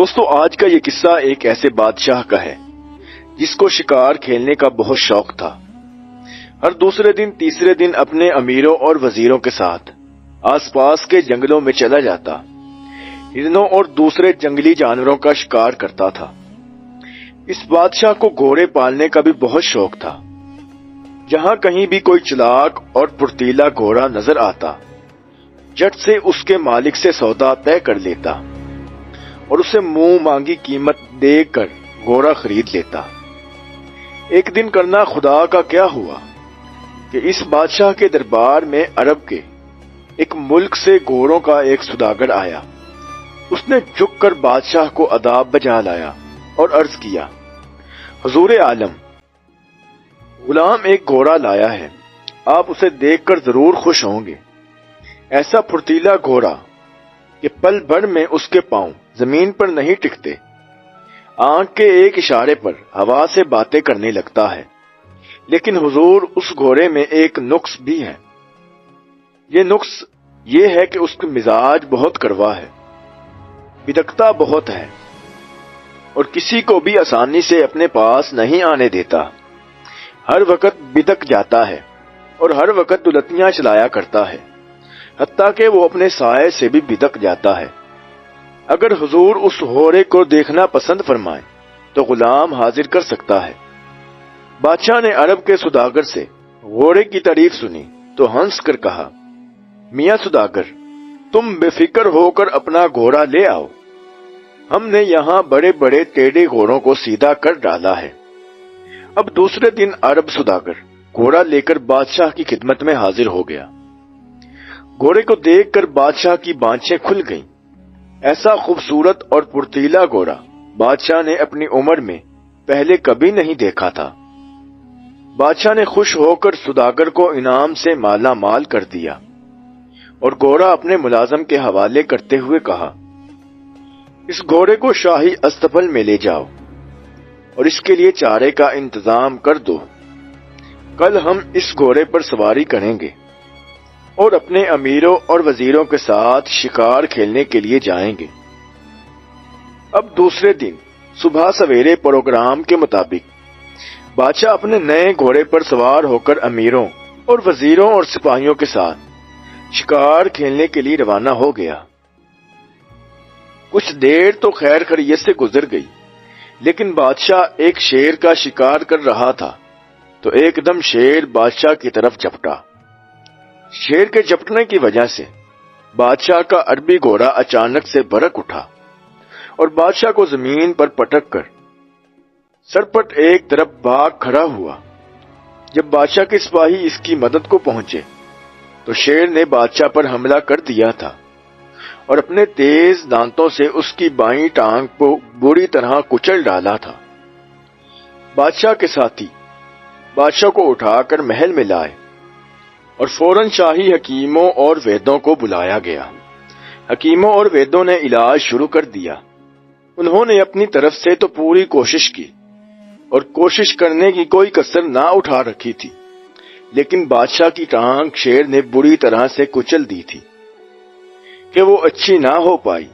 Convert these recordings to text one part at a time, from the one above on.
دوستو، آج کا یہ قصہ ایک ایسے بادشاہ کا ہے جس کو شکار کھیلنے کا بہت شوق تھا۔ ہر دوسرے دن تیسرے دن اپنے امیروں اور وزیروں کے ساتھ آس پاس کے جنگلوں میں چلا جاتا، ہرنوں اور دوسرے جنگلی جانوروں کا شکار کرتا تھا۔ اس بادشاہ کو گھوڑے پالنے کا بھی بہت شوق تھا۔ جہاں کہیں بھی کوئی چلاک اور پھرتیلا گھوڑا نظر آتا، جٹ سے اس کے مالک سے سودا طے کر لیتا اور اسے منہ مانگی قیمت دے کر گھوڑا خرید لیتا۔ ایک دن کرنا خدا کا کیا ہوا کہ اس بادشاہ کے دربار میں عرب کے ایک ملک سے گھوڑوں کا ایک سوداگر آیا۔ اس نے جھک کر بادشاہ کو آداب بجا لایا اور عرض کیا، حضور عالم، غلام ایک گھوڑا لایا ہے، آپ اسے دیکھ کر ضرور خوش ہوں گے۔ ایسا پھرتیلا گھوڑا کہ پل بھر میں اس کے پاؤں زمین پر نہیں ٹکتے، آنکھ کے ایک اشارے پر ہوا سے باتیں کرنے لگتا ہے۔ لیکن حضور، اس گھوڑے میں ایک نقص بھی ہے۔ یہ نقص یہ ہے کہ اس کا مزاج بہت کڑوا ہے، بدکتا بہت ہے اور کسی کو بھی آسانی سے اپنے پاس نہیں آنے دیتا۔ ہر وقت بدک جاتا ہے اور ہر وقت دلتیاں چلایا کرتا ہے، حتیٰ کہ وہ اپنے سائے سے بھی بدک جاتا ہے۔ اگر حضور اس گھوڑے کو دیکھنا پسند فرمائیں تو غلام حاضر کر سکتا ہے۔ بادشاہ نے عرب کے سوداگر سے گھوڑے کی تعریف سنی تو ہنس کر کہا، میاں سوداگر، تم بے فکر ہو کر اپنا گھوڑا لے آؤ، ہم نے یہاں بڑے بڑے ٹیڑھے گھوڑوں کو سیدھا کر ڈالا ہے۔ اب دوسرے دن عرب سوداگر گھوڑا لے کر بادشاہ کی خدمت میں حاضر ہو گیا۔ گھوڑے کو دیکھ کر بادشاہ کی بانچیں کھل گئیں۔ ایسا خوبصورت اور پھرتیلا گھوڑا بادشاہ نے اپنی عمر میں پہلے کبھی نہیں دیکھا تھا۔ بادشاہ نے خوش ہو کر سوداگر کو انعام سے مالا مال کر دیا اور گھوڑا اپنے ملازم کے حوالے کرتے ہوئے کہا، اس گھوڑے کو شاہی استبل میں لے جاؤ اور اس کے لیے چارے کا انتظام کر دو۔ کل ہم اس گھوڑے پر سواری کریں گے اور اپنے امیروں اور وزیروں کے ساتھ شکار کھیلنے کے لیے جائیں گے۔ اب دوسرے دن صبح سویرے پروگرام کے مطابق بادشاہ اپنے نئے گھوڑے پر سوار ہو کر امیروں اور وزیروں اور سپاہیوں کے ساتھ شکار کھیلنے کے لیے روانہ ہو گیا۔ کچھ دیر تو خیر خیریت سے گزر گئی، لیکن بادشاہ ایک شیر کا شکار کر رہا تھا تو ایک دم شیر بادشاہ کی طرف جھپٹا۔ شیر کے جھپٹنے کی وجہ سے بادشاہ کا عربی گھوڑا اچانک سے برک اٹھا اور بادشاہ کو زمین پر پٹک کر سرپٹ ایک طرف بھاگ کھڑا ہوا۔ جب بادشاہ کے سپاہی اس کی مدد کو پہنچے تو شیر نے بادشاہ پر حملہ کر دیا تھا اور اپنے تیز دانتوں سے اس کی بائیں ٹانگ کو بری طرح کچل ڈالا تھا۔ بادشاہ کے ساتھی بادشاہ کو اٹھا کر محل میں لائے اور فوراً شاہی حکیموں اور ویدوں کو بلایا گیا۔ حکیموں اور ویدوں نے علاج شروع کر دیا۔ انہوں نے اپنی طرف سے تو پوری کوشش کی اور کوشش کرنے کی کوئی کسر نہ اٹھا رکھی تھی، لیکن بادشاہ کی ٹانگ شیر نے بری طرح سے کچل دی تھی کہ وہ اچھی نہ ہو پائی۔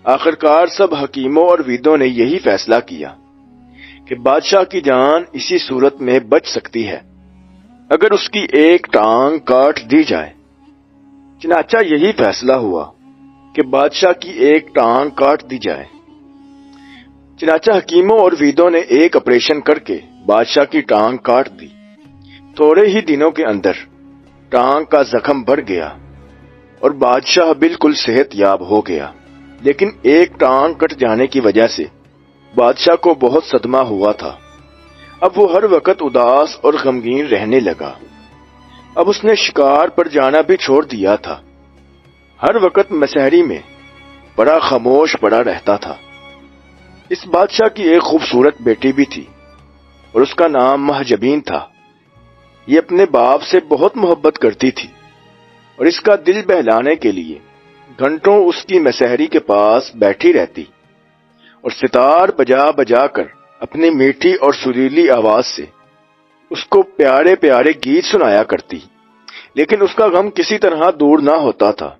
آخرکار سب حکیموں اور ویدوں نے یہی فیصلہ کیا کہ بادشاہ کی جان اسی صورت میں بچ سکتی ہے اگر اس کی ایک ٹانگ کاٹ دی جائے۔ چنانچہ یہی فیصلہ ہوا کہ بادشاہ کی ایک ٹانگ کاٹ دی جائے۔ چنانچہ حکیموں اور ویدوں نے ایک آپریشن کر کے بادشاہ کی ٹانگ کاٹ دی۔ تھوڑے ہی دنوں کے اندر ٹانگ کا زخم بڑھ گیا اور بادشاہ بالکل صحت یاب ہو گیا، لیکن ایک ٹانگ کٹ جانے کی وجہ سے بادشاہ کو بہت صدمہ ہوا تھا۔ اب وہ ہر وقت اداس اور غمگین رہنے لگا۔ اب اس نے شکار پر جانا بھی چھوڑ دیا تھا۔ ہر وقت مسحری میں بڑا خاموش پڑا رہتا تھا۔ اس بادشاہ کی ایک خوبصورت بیٹی بھی تھی اور اس کا نام مہجبین تھا۔ یہ اپنے باپ سے بہت محبت کرتی تھی اور اس کا دل بہلانے کے لیے گھنٹوں اس کی مسحری کے پاس بیٹھی رہتی اور ستار بجا بجا کر اپنی میٹھی اور سریلی آواز سے اس کو پیارے پیارے گیت سنایا کرتی، لیکن اس کا غم کسی طرح دور نہ ہوتا تھا۔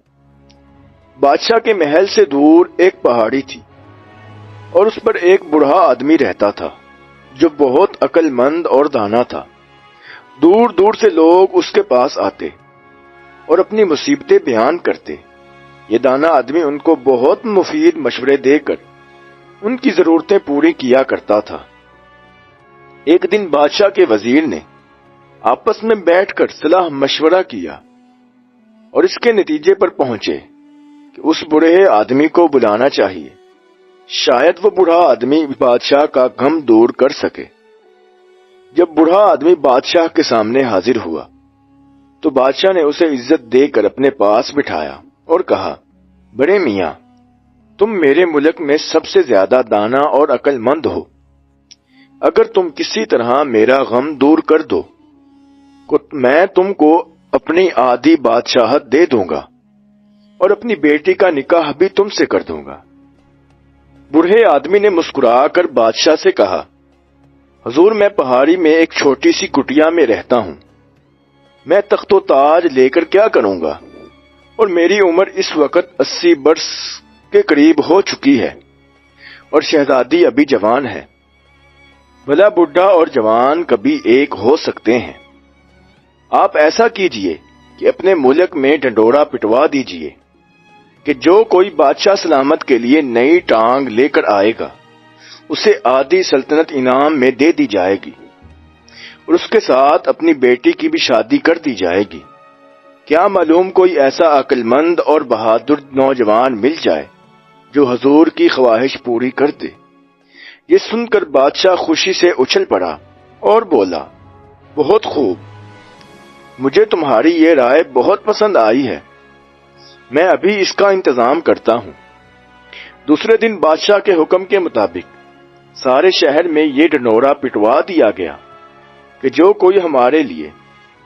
بادشاہ کے محل سے دور ایک پہاڑی تھی اور اس پر ایک بوڑھا آدمی رہتا تھا جو بہت عقل مند اور دانا تھا۔ دور دور سے لوگ اس کے پاس آتے اور اپنی مصیبتیں بیان کرتے۔ یہ دانا آدمی ان کو بہت مفید مشورے دے کر ان کی ضرورتیں پوری کیا کرتا تھا۔ ایک دن بادشاہ کے وزیر نے آپس میں بیٹھ کر صلاح مشورہ کیا اور اس کے نتیجے پر پہنچے کہ اس بوڑھے آدمی کو بلانا چاہیے، شاید وہ بوڑھا آدمی بادشاہ کا غم دور کر سکے۔ جب بوڑھا آدمی بادشاہ کے سامنے حاضر ہوا تو بادشاہ نے اسے عزت دے کر اپنے پاس بٹھایا اور کہا، بڑے میاں، تم میرے ملک میں سب سے زیادہ دانا اور عقل مند ہو۔ اگر تم کسی طرح میرا غم دور کر دو تو میں تم کو اپنی آدھی بادشاہت دے دوں گا اور اپنی بیٹی کا نکاح بھی تم سے کر دوں گا۔ بوڑھے آدمی نے مسکرا کر بادشاہ سے کہا، حضور، میں پہاڑی میں ایک چھوٹی سی کٹیا میں رہتا ہوں، میں تخت و تاج لے کر کیا کروں گا، اور میری عمر اس وقت 80 برس کے قریب ہو چکی ہے اور شہزادی ابھی جوان ہے۔ بھلا بڈھا اور جوان کبھی ایک ہو سکتے ہیں؟ آپ ایسا کیجئے کہ اپنے ملک میں ڈنڈورا پٹوا دیجئے کہ جو کوئی بادشاہ سلامت کے لیے نئی ٹانگ لے کر آئے گا اسے آدھی سلطنت انعام میں دے دی جائے گی اور اس کے ساتھ اپنی بیٹی کی بھی شادی کر دی جائے گی۔ کیا معلوم کوئی ایسا عقل مند اور بہادر نوجوان مل جائے جو حضور کی خواہش پوری کر دے۔ یہ سن کر بادشاہ خوشی سے اچھل پڑا اور بولا، بہت خوب، مجھے تمہاری یہ رائے بہت پسند آئی ہے، میں ابھی اس کا انتظام کرتا ہوں۔ دوسرے دن بادشاہ کے حکم کے مطابق سارے شہر میں یہ ڈنڈورا پٹوا دیا گیا کہ جو کوئی ہمارے لیے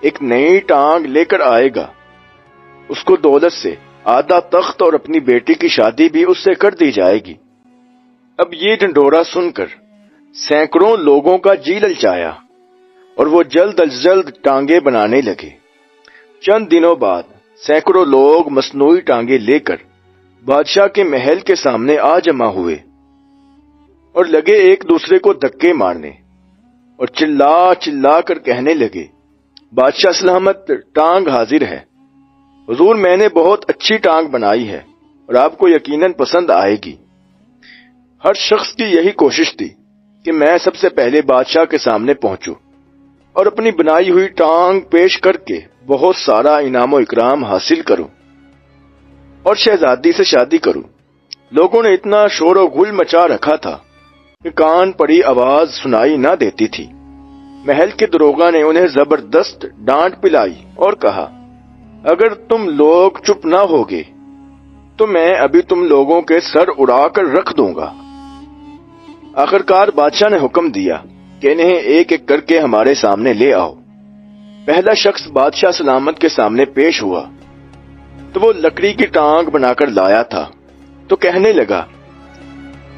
ایک نئی ٹانگ لے کر آئے گا اس کو دولت سے آدھا تخت اور اپنی بیٹی کی شادی بھی اس سے کر دی جائے گی۔ اب یہ ڈنڈورا سن کر سینکڑوں لوگوں کا جی للچایا اور وہ جلد از جلد ٹانگیں بنانے لگے۔ چند دنوں بعد سینکڑوں لوگ مصنوعی ٹانگیں لے کر بادشاہ کے محل کے سامنے آ جمع ہوئے اور لگے ایک دوسرے کو دھکے مارنے اور چلا چلا کر کہنے لگے، بادشاہ سلامت، ٹانگ حاضر ہے۔ حضور، میں نے بہت اچھی ٹانگ بنائی ہے اور آپ کو یقیناً پسند آئے گی۔ ہر شخص کی یہی کوشش تھی کہ میں سب سے پہلے بادشاہ کے سامنے پہنچوں اور اپنی بنائی ہوئی ٹانگ پیش کر کے بہت سارا انعام و اکرام حاصل کروں اور شہزادی سے شادی کروں۔ لوگوں نے اتنا شور و غل مچا رکھا تھا کہ کان پڑی آواز سنائی نہ دیتی تھی۔ محل کے دروغہ نے انہیں زبردست ڈانٹ پلائی اور کہا، اگر تم لوگ چپ نہ ہوگے تو میں ابھی تم لوگوں کے سر اڑا کر رکھ دوں گا۔ آخرکار بادشاہ نے حکم دیا کہ انہیں ایک ایک کر کے ہمارے سامنے لے آؤ۔ پہلا شخص بادشاہ سلامت کے سامنے پیش ہوا تو وہ لکڑی کی ٹانگ بنا کر لایا تھا، تو کہنے لگا،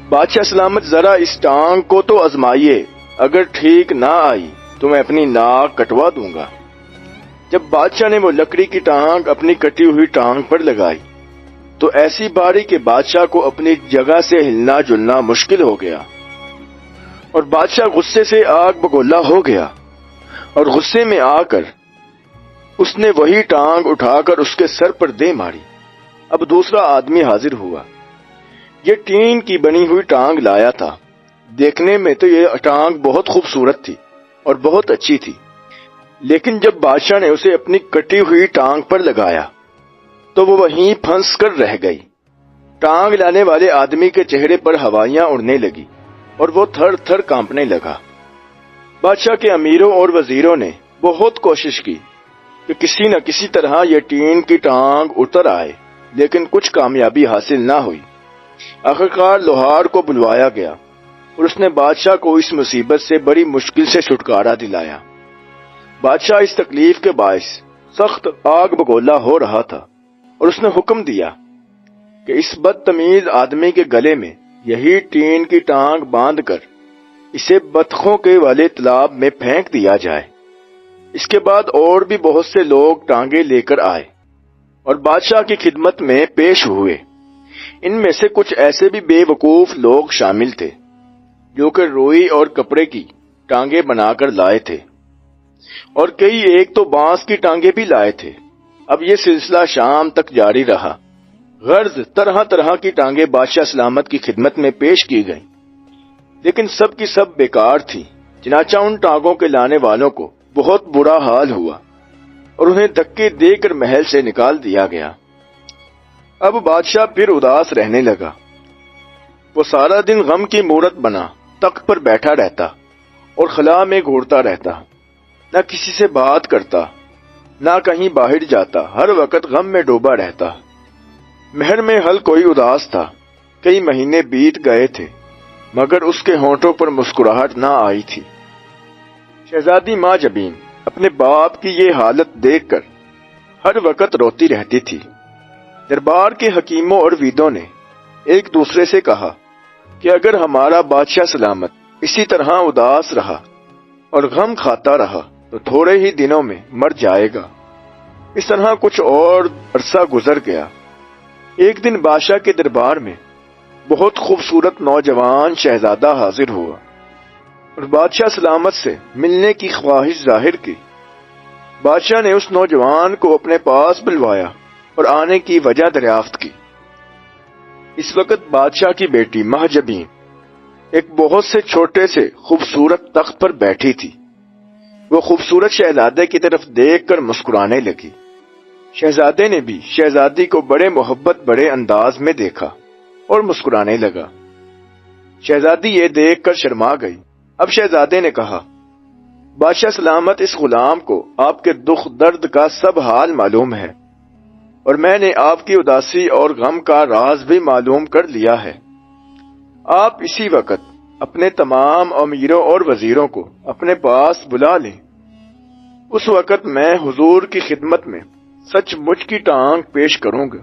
بادشاہ سلامت، ذرا اس ٹانگ کو تو آزمائیے، اگر ٹھیک نہ آئی تو میں اپنی ناک کٹوا دوں گا۔ جب بادشاہ نے وہ لکڑی کی ٹانگ اپنی کٹی ہوئی ٹانگ پر لگائی تو ایسی باری کہ بادشاہ کو اپنی جگہ سے ہلنا جلنا مشکل ہو گیا اور بادشاہ غصے سے آگ بگولا ہو گیا اور غصے میں آ کر اس نے وہی ٹانگ اٹھا کر اس کے سر پر دے ماری۔ اب دوسرا آدمی حاضر ہوا۔ یہ ٹین کی بنی ہوئی ٹانگ لایا تھا۔ دیکھنے میں تو یہ ٹانگ بہت خوبصورت تھی اور بہت اچھی تھی، لیکن جب بادشاہ نے اسے اپنی کٹی ہوئی ٹانگ پر لگایا تو وہ وہیں پھنس کر رہ گئی۔ ٹانگ لانے والے آدمی کے چہرے پر ہوائیاں اڑنے لگی اور وہ تھر تھر کانپنے لگا۔ بادشاہ کے امیروں اور وزیروں نے بہت کوشش کی کہ کسی نہ کسی طرح یہ ٹین کی ٹانگ اتر آئے، لیکن کچھ کامیابی حاصل نہ ہوئی۔ آخرکار لوہار کو بلوایا گیا اور اس نے بادشاہ کو اس مصیبت سے بڑی مشکل سے چھٹکارا دلایا۔ بادشاہ اس تکلیف کے باعث سخت آگ بگولا ہو رہا تھا اور اس نے حکم دیا کہ اس بدتمیز آدمی کے گلے میں یہی ٹین کی ٹانگ باندھ کر اسے بطخوں کے والے تالاب میں پھینک دیا جائے۔ اس کے بعد اور بھی بہت سے لوگ ٹانگیں لے کر آئے اور بادشاہ کی خدمت میں پیش ہوئے۔ ان میں سے کچھ ایسے بھی بے وقوف لوگ شامل تھے جو کہ روئی اور کپڑے کی ٹانگیں بنا کر لائے تھے، اور کئی ایک تو بانس کی ٹانگیں بھی لائے تھے۔ اب یہ سلسلہ شام تک جاری رہا۔ غرض طرح طرح کی ٹانگیں بادشاہ سلامت کی خدمت میں پیش کی گئیں، لیکن سب کی سب بیکار تھی۔ چنانچہ ان ٹانگوں کے لانے والوں کو بہت برا حال ہوا اور انہیں دھکے دے کر محل سے نکال دیا گیا۔ اب بادشاہ پھر اداس رہنے لگا۔ وہ سارا دن غم کی مورت بنا تخت پر بیٹھا رہتا اور خلا میں گھورتا رہتا، نہ کسی سے بات کرتا، نہ کہیں باہر جاتا، ہر وقت غم میں ڈوبا رہتا۔ مہر میں حل کوئی اداس تھا۔ کئی مہینے بیت گئے تھے مگر اس کے ہونٹوں پر مسکراہٹ نہ آئی تھی۔ شہزادی ماں جبین اپنے باپ کی یہ حالت دیکھ کر ہر وقت روتی رہتی تھی۔ دربار کے حکیموں اور ویدوں نے ایک دوسرے سے کہا کہ اگر ہمارا بادشاہ سلامت اسی طرح اداس رہا اور غم کھاتا رہا تو تھوڑے ہی دنوں میں مر جائے گا۔ اس طرح کچھ اور عرصہ گزر گیا۔ ایک دن بادشاہ کے دربار میں بہت خوبصورت نوجوان شہزادہ حاضر ہوا اور بادشاہ سلامت سے ملنے کی خواہش ظاہر کی۔ بادشاہ نے اس نوجوان کو اپنے پاس بلوایا اور آنے کی وجہ دریافت کی۔ اس وقت بادشاہ کی بیٹی ماں جبین ایک بہت سے چھوٹے سے خوبصورت تخت پر بیٹھی تھی۔ وہ خوبصورت شہزادے کی طرف دیکھ کر مسکرانے لگی۔ شہزادے نے بھی شہزادی کو بڑے محبت بڑے انداز میں دیکھا اور مسکرانے لگا۔ شہزادی یہ دیکھ کر شرما گئی۔ اب شہزادے نے کہا، بادشاہ سلامت اس غلام کو آپ کے دکھ درد کا سب حال معلوم ہے اور میں نے آپ کی اداسی اور غم کا راز بھی معلوم کر لیا ہے۔ آپ اسی وقت اپنے تمام امیروں اور وزیروں کو اپنے پاس بلا لیں۔ اس وقت میں حضور کی خدمت میں سچ مچ کی ٹانگ پیش کروں گا،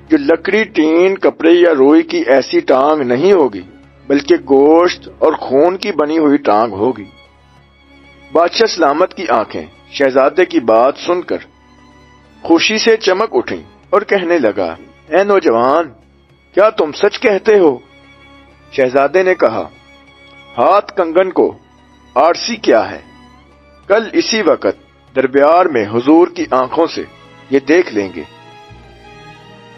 جو لکڑی، ٹین، کپڑے یا روئی کی ایسی ٹانگ نہیں ہوگی بلکہ گوشت اور خون کی بنی ہوئی ٹانگ ہوگی۔ بادشاہ سلامت کی آنکھیں شہزادے کی بات سن کر خوشی سے چمک اٹھیں اور کہنے لگا، اے نوجوان، کیا تم سچ کہتے ہو؟ شہزادے نے کہا، ہاتھ کنگن کو آرسی کیا ہے؟ کل اسی وقت دربار میں حضور کی آنکھوں سے یہ دیکھ لیں گے۔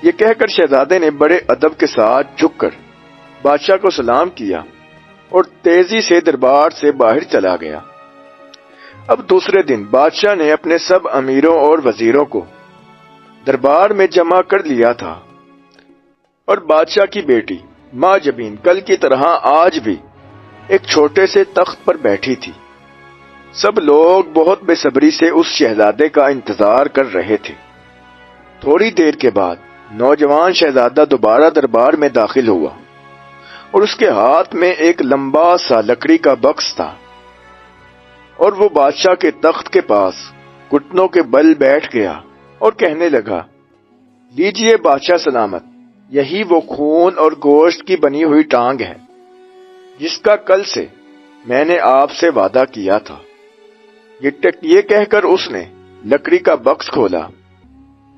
یہ کہہ کر شہزادے نے بڑے ادب کے ساتھ جھک کر بادشاہ کو سلام کیا اور تیزی سے دربار سے باہر چلا گیا۔ اب دوسرے دن بادشاہ نے اپنے سب امیروں اور وزیروں کو دربار میں جمع کر لیا تھا، اور بادشاہ کی بیٹی ماں جبین کل کی طرح آج بھی ایک چھوٹے سے تخت پر بیٹھی تھی۔ سب لوگ بہت بے صبری سے اس شہزادے کا انتظار کر رہے تھے۔ تھوڑی دیر کے بعد نوجوان شہزادہ دوبارہ دربار میں داخل ہوا اور اس کے ہاتھ میں ایک لمبا سا لکڑی کا بکس تھا، اور وہ بادشاہ کے تخت کے پاس گھٹنوں کے بل بیٹھ گیا اور کہنے لگا، لیجئے بادشاہ سلامت، یہی وہ خون اور گوشت کی بنی ہوئی ٹانگ ہے جس کا کل سے میں نے آپ سے وعدہ کیا تھا۔ یہ کہہ کر اس نے لکڑی کا بکس کھولا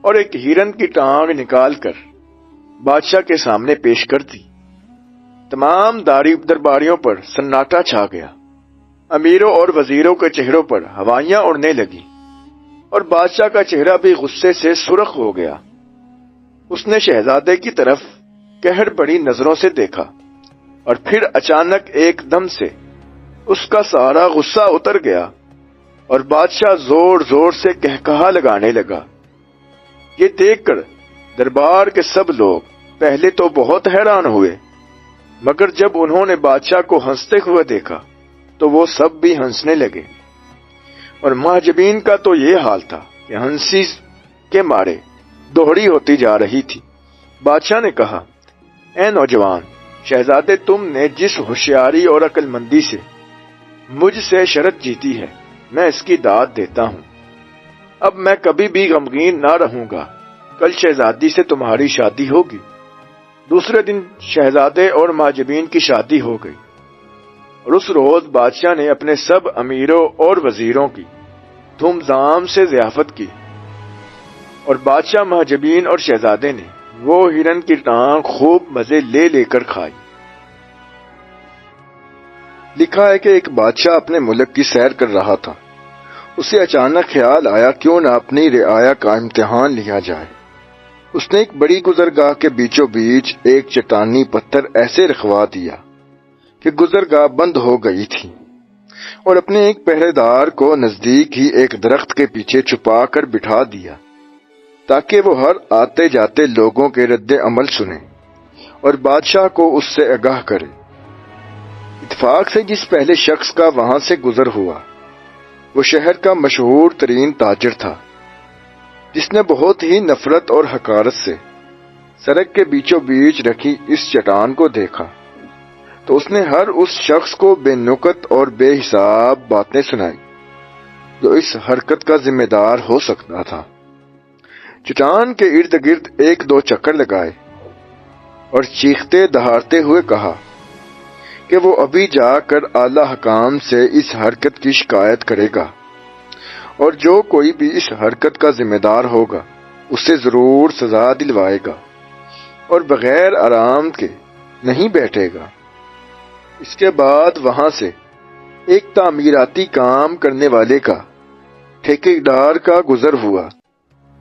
اور ایک ہرن کی ٹانگ نکال کر بادشاہ کے سامنے پیش کر دی۔ تمام درباریوں پر سناٹا چھا گیا۔ امیروں اور وزیروں کے چہروں پر ہوائیاں اڑنے لگی اور بادشاہ کا چہرہ بھی غصے سے سرخ ہو گیا۔ اس نے شہزادے کی طرف قہر بڑی نظروں سے دیکھا اور پھر اچانک ایک دم سے اس کا سارا غصہ اتر گیا اور بادشاہ زور زور سے کہکہا لگانے لگا۔ یہ دیکھ کر دربار کے سب لوگ پہلے تو بہت حیران ہوئے، مگر جب انہوں نے بادشاہ کو ہنستے ہوئے دیکھا تو وہ سب بھی ہنسنے لگے، اور ماں جبین کا تو یہ حال تھا کہ ہنسی کے مارے دوہری ہوتی جا رہی تھی۔ بادشاہ نے کہا، اے نوجوان شہزادے، تم نے جس ہوشیاری اور عقل مندی سے مجھ سے شرط جیتی ہے میں اس کی داد دیتا ہوں۔ اب میں کبھی بھی غمگین نہ رہوں گا۔ کل شہزادی سے تمہاری شادی ہوگی۔ دوسرے دن شہزادے اور ماں جبین کی شادی ہو گئی، اور اس روز بادشاہ نے اپنے سب امیروں اور وزیروں کی دھوم دھام سے ضیافت کی، اور بادشاہ ماں جبین اور شہزادے نے وہ ہرن کی ٹانگ خوب مزے لے لے کر کھائی۔ لکھا ہے کہ ایک بادشاہ اپنے ملک کی سیر کر رہا تھا۔ اسے اچانک خیال آیا کیوں نہ اپنی رعایا کا امتحان لیا جائے۔ اس نے ایک بڑی گزرگاہ کے بیچوں بیچ ایک چٹانی پتھر ایسے رکھوا دیا کہ گزرگاہ بند ہو گئی تھی، اور اپنے ایک پہرے دار کو نزدیک ہی ایک درخت کے پیچھے چھپا کر بٹھا دیا تاکہ وہ ہر آتے جاتے لوگوں کے رد عمل سنے اور بادشاہ کو اس سے آگاہ کرے۔ اتفاق سے جس پہلے شخص کا وہاں سے گزر ہوا وہ شہر کا مشہور ترین تاجر تھا، جس نے بہت ہی نفرت اور حقارت سے سڑک کے بیچوں بیچ رکھی اس چٹان کو دیکھا تو اس نے ہر اس شخص کو بے نکت اور بے حساب باتیں سنائی جو اس حرکت کا ذمہ دار ہو سکتا تھا۔ چٹان کے ارد گرد ایک دو چکر لگائے اور چیختے دہاڑتے ہوئے کہا کہ وہ ابھی جا کر اعلی حکام سے اس حرکت کی شکایت کرے گا، اور جو کوئی بھی اس حرکت کا ذمہ دار ہوگا اسے ضرور سزا دلوائے گا اور بغیر آرام کے نہیں بیٹھے گا۔ اس کے بعد وہاں سے ایک تعمیراتی کام کرنے والے کا ٹھیکیدار کا گزر ہوا۔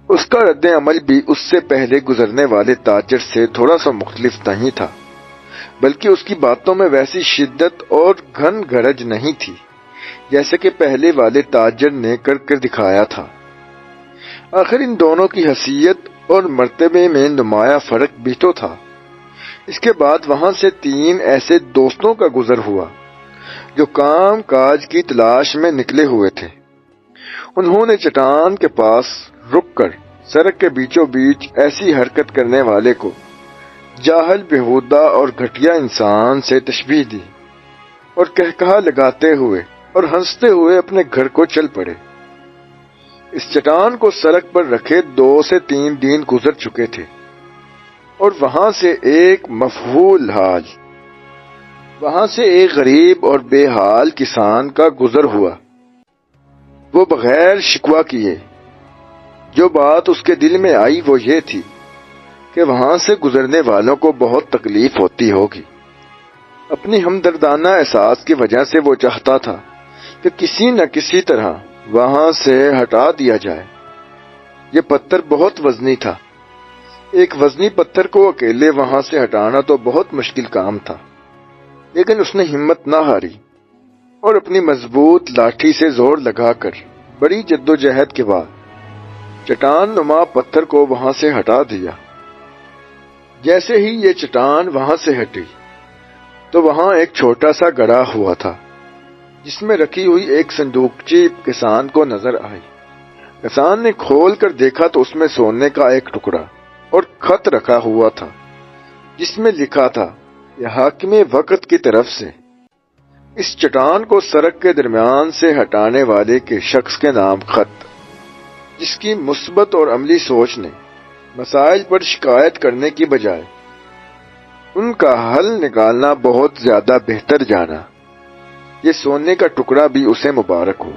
اس کا رد عمل بھی اس سے پہلے گزرنے والے تاجر سے تھوڑا سا مختلف نہیں تھا، بلکہ اس کی باتوں میں ویسی شدت اور گھن گرج نہیں تھی جیسے کہ پہلے والے تاجر نے کر دکھایا تھا۔ آخر ان دونوں کی حیثیت اور مرتبے میں نمایاں فرق بھی تو تھا۔ اس کے بعد وہاں سے 3 ایسے دوستوں کا گزر ہوا جو کام کاج کی تلاش میں نکلے ہوئے تھے۔ انہوں نے چٹان کے پاس رک کر سڑک کے بیچوں بیچ ایسی حرکت کرنے والے کو جاہل، بیہودہ اور گھٹیا انسان سے تشبیہ دی اور کہکہا لگاتے ہوئے اور ہنستے ہوئے اپنے گھر کو چل پڑے۔ اس چٹان کو سڑک پر رکھے 2 سے 3 دن گزر چکے تھے اور وہاں سے ایک مفحول حال، وہاں سے ایک غریب اور بے حال کسان کا گزر ہوا۔ وہ بغیر شکوہ کیے جو بات اس کے دل میں آئی وہ یہ تھی کہ وہاں سے گزرنے والوں کو بہت تکلیف ہوتی ہوگی۔ اپنی ہمدردانہ احساس کی وجہ سے وہ چاہتا تھا کہ کسی نہ کسی طرح وہاں سے ہٹا دیا جائے۔ یہ پتھر بہت وزنی تھا۔ ایک وزنی پتھر کو اکیلے وہاں سے ہٹانا تو بہت مشکل کام تھا، لیکن اس نے ہمت نہ ہاری اور اپنی مضبوط لاٹھی سے زور لگا کر بڑی جدوجہد کے بعد چٹان نما پتھر کو وہاں سے ہٹا دیا۔ جیسے ہی یہ چٹان وہاں سے ہٹی تو وہاں ایک چھوٹا سا گڑھا ہوا تھا جس میں رکھی ہوئی ایک صندوقچی کسان کو نظر آئی۔ کسان نے کھول کر دیکھا تو اس میں سونے کا ایک ٹکڑا اور خط رکھا ہوا تھا جس میں لکھا تھا، یہ حاکم وقت کی طرف سے اس چٹان کو سڑک کے درمیان سے ہٹانے والے کے شخص کے نام خط، جس کی مثبت اور عملی سوچ نے مسائل پر شکایت کرنے کی بجائے ان کا حل نکالنا بہت زیادہ بہتر جانا۔ یہ سونے کا ٹکڑا بھی اسے مبارک ہو۔